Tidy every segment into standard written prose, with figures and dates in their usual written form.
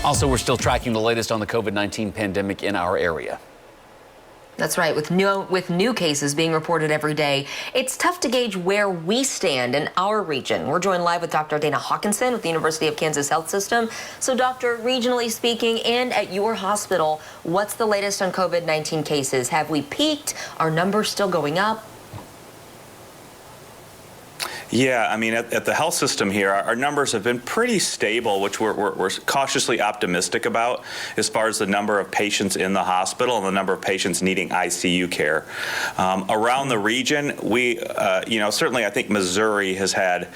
Also, we're still tracking the latest on the COVID-19 pandemic in our area. That's right. With new cases being reported every day, it's tough to gauge where we stand in our region. We're joined live with Dr. Dana Hawkinson with the University of Kansas Health System. So, doctor, regionally speaking and at your hospital, what's the latest on COVID-19 cases? Have we peaked? Are numbers still going up? Yeah, I mean, at the health system here, our numbers have been pretty stable, which we're cautiously optimistic about as far as the number of patients in the hospital and the number of patients needing ICU care. Around the region, we, certainly I think Missouri has had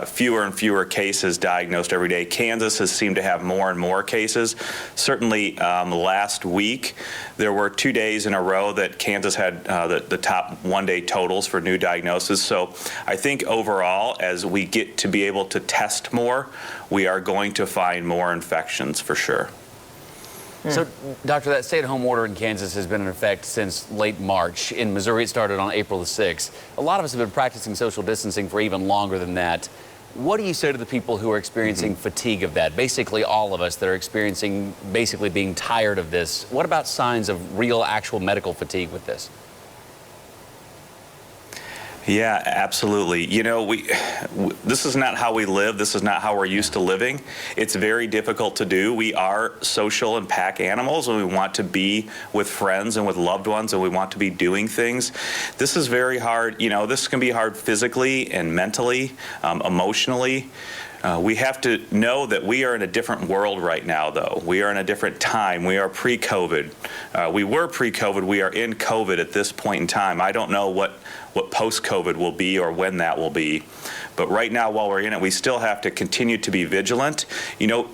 fewer and fewer cases diagnosed every day. Kansas has seemed to have more and more cases. Certainly last week, there were 2 days in a row that Kansas had the top one-day totals for new diagnoses. So I think overall, as we get to be able to test more, we are going to find more infections for sure. So, Doctor, that stay-at-home order in Kansas has been in effect since late March. In Missouri, it started on April the 6th. A lot of us have been practicing social distancing for even longer than that. What do you say to the people who are experiencing fatigue of that? Basically all of us that are experiencing basically being tired of this. What about signs of real, actual medical fatigue with this? Yeah, absolutely. You know, this is not how we live. This is not how we're used to living. It's very difficult to do. We are social and pack animals, and we want to be with friends and with loved ones, and we want to be doing things. This is very hard. You know, this can be hard physically and mentally, emotionally. We have to know that we are in a different world right now, though. We are in a different time. We are pre-COVID. We were pre-COVID. We are in COVID at this point in time. I don't know what post-COVID will be or when that will be. But right now, while we're in it, we still have to continue to be vigilant. You know,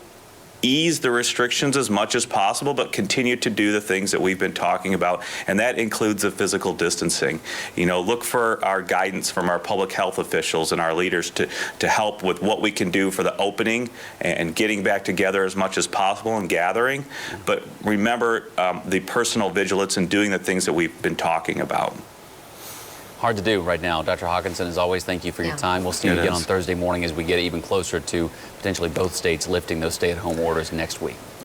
ease the restrictions as much as possible, but continue to do the things that we've been talking about, and that includes the physical distancing. You know, look for our guidance from our public health officials and our leaders to help with what we can do for the opening and getting back together as much as possible and gathering. But remember the personal vigilance and doing the things that we've been talking about. Hard to do right now. Dr. Hawkinson, as always, thank you for your time. We'll see you again on Thursday morning as we get even closer to potentially both states lifting those stay-at-home orders next week.